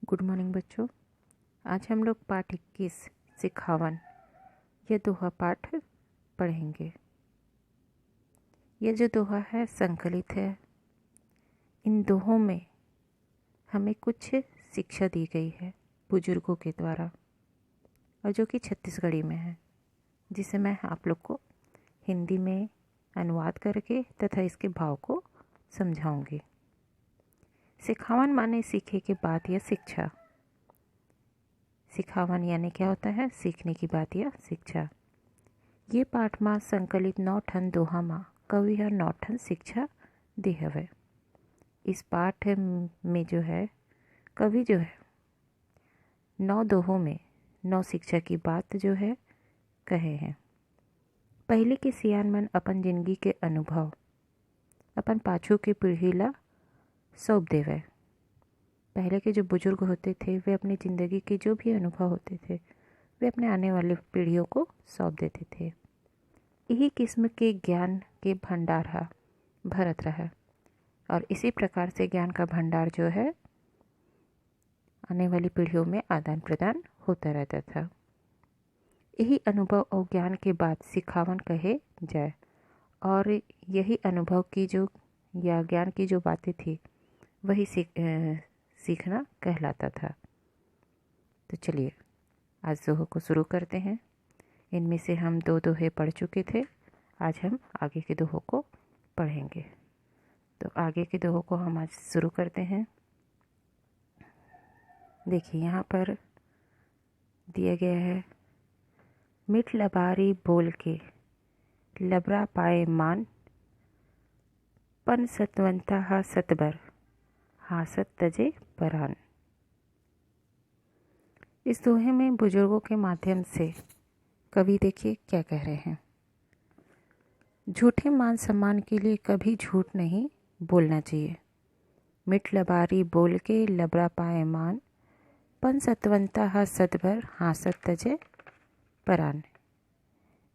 Good morning बच्चों। आज हम लोग पाठ 21 सिखावन यह दोहा पाठ पढ़ेंगे। यह जो दोहा है संकलित है। इन दोहों में हमें कुछ शिक्षा दी गई है बुजुर्गों के द्वारा और जो कि छत्तीसगढ़ी में है, जिसे मैं आप लोग को हिंदी में अनुवाद करके तथा इसके भाव को समझाऊंगी। सिखावन माने सीखे के बाद या शिक्षा। सिखावन यानी क्या होता है? सीखने की बात या शिक्षा। ये पाठ में संकलित 9 ठन दोहा में कवि हर 9 ठन शिक्षा दे हवे। इस पाठ में जो है कवि जो है 9 दोहों में 9 शिक्षा की बात जो है कहे हैं। पहले के सियान मन अपन जिंदगी के अनुभव अपन पाछू के पीढ़ी ला सौंप देवे। पहले के जो बुजुर्ग होते थे वे अपनी ज़िंदगी के जो भी अनुभव होते थे वे अपने आने वाली पीढ़ियों को सौंप देते थे। यही किस्म के ज्ञान के भंडार भरत रहा और इसी प्रकार से ज्ञान का भंडार जो है आने वाली पीढ़ियों में आदान प्रदान होता रहता था। यही अनुभव और ज्ञान के बाद सिखावन कहे जाए और यही अनुभव की जो या ज्ञान की जो बातें थी वही सीखना कहलाता था। तो चलिए आज दोहों को शुरू करते हैं। इनमें से हम 2 दोहे पढ़ चुके थे। आज हम आगे के दोहों को पढ़ेंगे। तो आगे के दोहों को हम आज शुरू करते हैं। देखिए यहाँ पर दिया गया है, मिठ लबारी बोल के लबरा पाए मान, पन सतवंता हा सतबर हासत तजे परान। इस दोहे में बुजुर्गों के माध्यम से कवि देखिए क्या कह रहे हैं। झूठे मान सम्मान के लिए कभी झूठ नहीं बोलना चाहिए। मिठ लबारी बोल के लबरा पाए मान, पन सतवंता हा सतबर हासत तजे परान।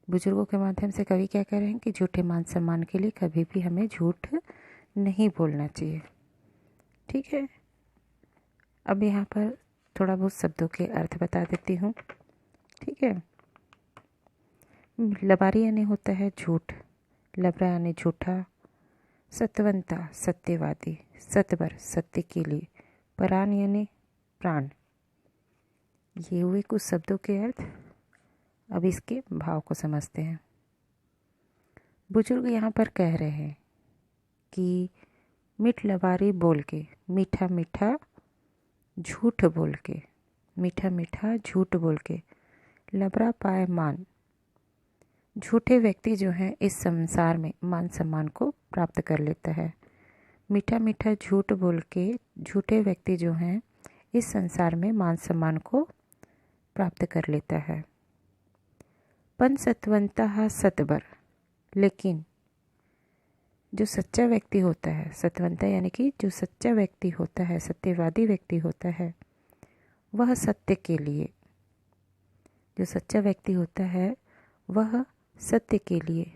बुजुर्गों के माध्यम से कवि क्या कह रहे हैं कि झूठे मान सम्मान के लिए कभी भी हमें झूठ नहीं बोलना चाहिए। ठीक है। अब यहाँ पर थोड़ा बहुत शब्दों के अर्थ बता देती हूँ। ठीक है। लबारी यानी होता है झूठ, लबरा यानी झूठा, सतवंता सत्यवादी, सतबर सत्य के लिए, परान यानी प्राण। ये हुए कुछ शब्दों के अर्थ। अब इसके भाव को समझते हैं। बुजुर्ग यहाँ पर कह रहे हैं कि मिठ लबारी बोल के, मीठा मीठा झूठ बोल के, मीठा मीठा झूठ बोल के लबरा पाए मान। झूठे व्यक्ति जो हैं इस संसार में मान सम्मान को प्राप्त कर लेता है। मीठा मीठा झूठ बोल के झूठे व्यक्ति जो हैं इस संसार में मान सम्मान को प्राप्त कर लेता है। पन सतवंता हा सतबर, लेकिन जो सच्चा व्यक्ति होता है, सतवंता यानी कि जो सच्चा व्यक्ति होता है, सत्यवादी व्यक्ति होता है, वह सत्य के लिए, जो सच्चा व्यक्ति होता है वह सत्य के लिए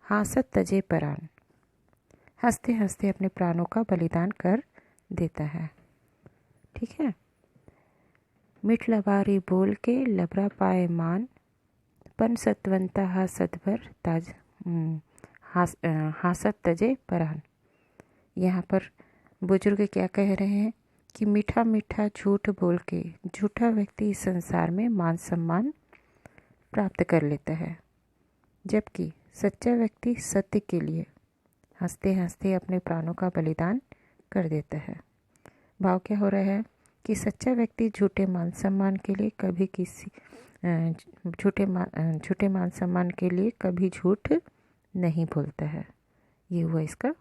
हासत तजे परान, हंसते हंसते अपने प्राणों का बलिदान कर देता है। ठीक है। मिठ लबारी बोल के लबरा पाए मान, पन सतवंता हा सतबर ताज हासत तजे परान। यहाँ पर बुजुर्ग क्या कह रहे हैं कि मीठा मीठा झूठ बोल के झूठा व्यक्ति इस संसार में मान सम्मान प्राप्त कर लेता है, जबकि सच्चा व्यक्ति सत्य के लिए हंसते हंसते अपने प्राणों का बलिदान कर देता है। भाव क्या हो रहा है कि सच्चा व्यक्ति झूठे मान सम्मान के लिए कभी किसी झूठे मान सम्मान के लिए कभी झूठ नहीं बोलता है। ये हुआ इसका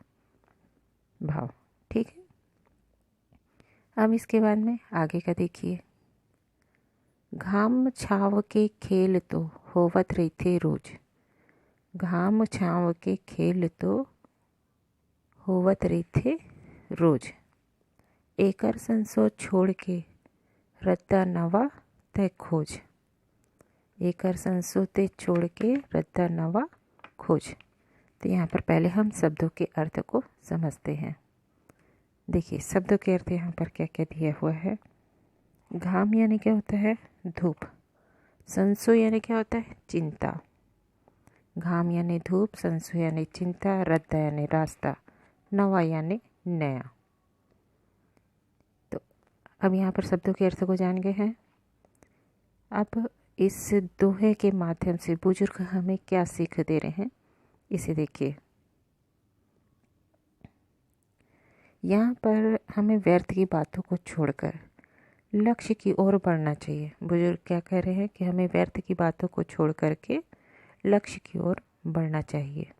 भाव। ठीक है। अब इसके बाद में आगे का देखिए। घाम छाव के खेल तो होवत रहिथे रोज, घाम छाव के खेल तो होवत रहिथे रोज, एकर संसो छोड़ के रद्दा नवा तय खोज, एकर संसो ते छोड़ के रद्दा नवा खोज। तो यहाँ पर पहले हम शब्दों के अर्थ को समझते हैं। देखिए शब्दों के अर्थ यहाँ पर क्या क्या दिया हुआ है। घाम यानी क्या होता है, धूप। संशो यानी क्या होता है, चिंता। घाम यानी धूप, संशो यानी चिंता, रद्दा यानी रास्ता, नवा यानी नया। तो अब यहाँ पर शब्दों के अर्थ को जान गए हैं। अब इस दोहे के माध्यम से बुजुर्ग हमें क्या सीख दे रहे हैं, इसे देखिए। यहाँ पर हमें व्यर्थ की बातों को छोड़कर लक्ष्य की ओर बढ़ना चाहिए। बुजुर्ग क्या कह रहे हैं कि हमें व्यर्थ की बातों को छोड़ करके लक्ष्य की ओर बढ़ना चाहिए।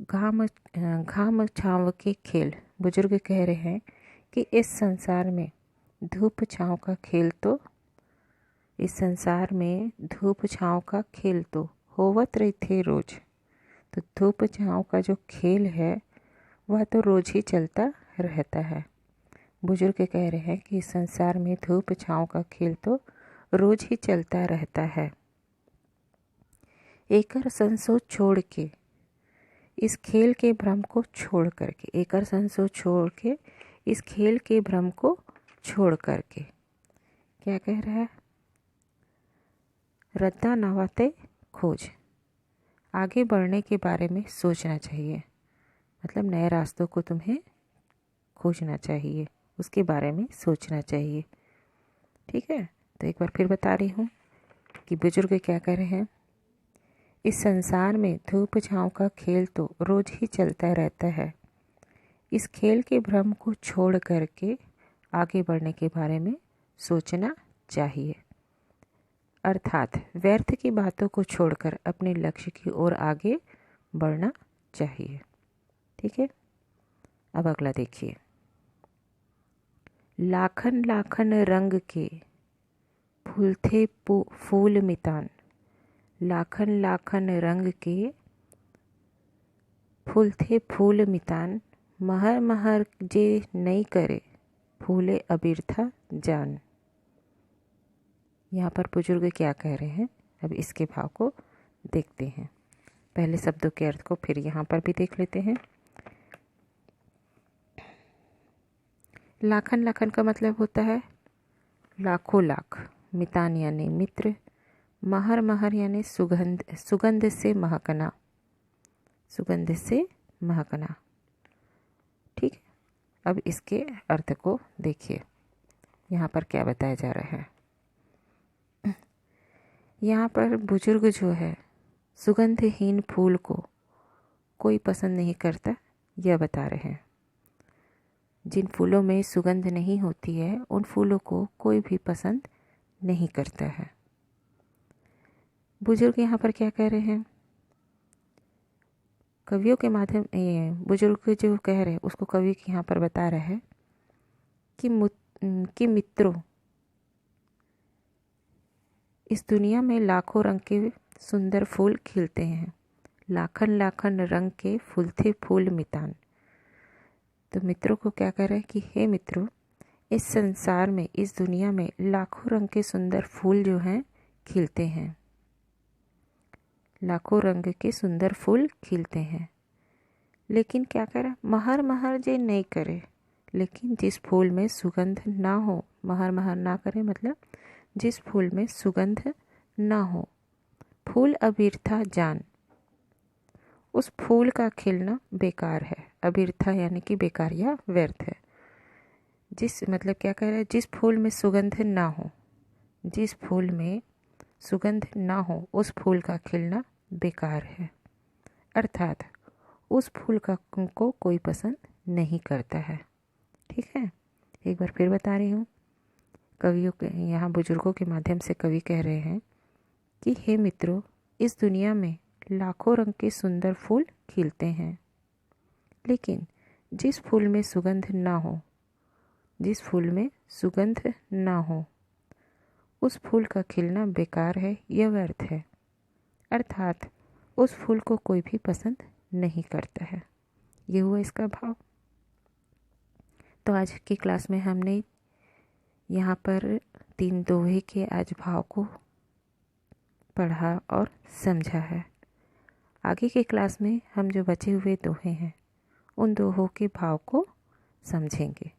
घाम छाँव के खेल, बुजुर्ग कह रहे हैं कि इस संसार में धूप छाँव का खेल तो होवत रही थे रोज। तो धूप छाँव का जो खेल है वह तो रोज ही चलता रहता है। बुजुर्ग कह रहे हैं कि इस संसार में धूप छाँव का खेल तो रोज ही चलता रहता है। एकर संसो छोड़ के इस खेल के भ्रम को छोड़ करके, एकर संसो छोड़ के इस खेल के भ्रम को छोड़ करके क्या कह रहा है, रद्दा नवाते खोज, आगे बढ़ने के बारे में सोचना चाहिए। मतलब नए रास्तों को तुम्हें खोजना चाहिए, उसके बारे में सोचना चाहिए। ठीक है, तो एक बार फिर बता रही हूँ कि बुजुर्ग क्या कह रहे हैं। इस संसार में धूप छाँव का खेल तो रोज ही चलता रहता है। इस खेल के भ्रम को छोड़ करके आगे बढ़ने के बारे में सोचना चाहिए। अर्थात व्यर्थ की बातों को छोड़कर अपने लक्ष्य की ओर आगे बढ़ना चाहिए। ठीक है, अब अगला देखिए। लाखन लाखन रंग के फूलथे फूल मितान, लाखन लाखन रंग के फूलथे फूल मितान, महर महर जे नहीं करे फूले अबिरथा जान। यहाँ पर बुजुर्ग क्या कह रहे हैं, अब इसके भाव को देखते हैं। पहले शब्दों के अर्थ को फिर यहाँ पर भी देख लेते हैं। लाखन लाखन का मतलब होता है लाखों लाख, मितान यानी मित्र, महर महर यानी सुगंध, सुगंध से महकना, सुगंध से महकना। ठीक है, अब इसके अर्थ को देखिए, यहाँ पर क्या बताया जा रहा है। यहाँ पर बुजुर्ग जो है सुगंधहीन फूल को कोई पसंद नहीं करता, यह बता रहे हैं। जिन फूलों में सुगंध नहीं होती है उन फूलों को कोई भी पसंद नहीं करता है। बुजुर्ग यहाँ पर क्या कह रहे हैं, कवियों के माध्यम बुजुर्ग जो कह रहे हैं उसको कवि यहाँ पर बता रहा है कि मित्रों, इस दुनिया में लाखों रंग के सुंदर फूल खिलते हैं, लाखन लाखन रंग के फूलते फूल मितान। तो मित्रों को क्या कह रहे हैं कि हे मित्रों, इस संसार में, इस दुनिया में लाखों रंग के सुंदर फूल जो हैं खिलते हैं, लाखों रंग के सुंदर फूल खिलते हैं। लेकिन क्या करे, महर महर जे नहीं करे, लेकिन जिस फूल में सुगंध ना हो, महर महर ना करे मतलब जिस फूल में सुगंध ना हो, फूल अबिरथा जान, उस फूल का खिलना बेकार है। अबिरथा यानी कि बेकार या व्यर्थ है। जिस मतलब क्या कह रहा है, जिस फूल में सुगंध ना हो, जिस फूल में सुगंध ना हो उस फूल का खिलना बेकार है। अर्थात उस फूल को कोई पसंद नहीं करता है। ठीक है, एक बार फिर बता रही हूँ। कवियों के यहाँ बुजुर्गों के माध्यम से कवि कह रहे हैं कि हे मित्रों, इस दुनिया में लाखों रंग के सुंदर फूल खिलते हैं, लेकिन जिस फूल में सुगंध ना हो, जिस फूल में सुगंध ना हो उस फूल का खिलना बेकार है या व्यर्थ है। अर्थात उस फूल को कोई भी पसंद नहीं करता है। ये हुआ इसका भाव। तो आज की क्लास में हमने यहाँ पर 3 दोहे के आज भाव को पढ़ा और समझा है। आगे के क्लास में हम जो बचे हुए दोहे हैं उन दोहों के भाव को समझेंगे।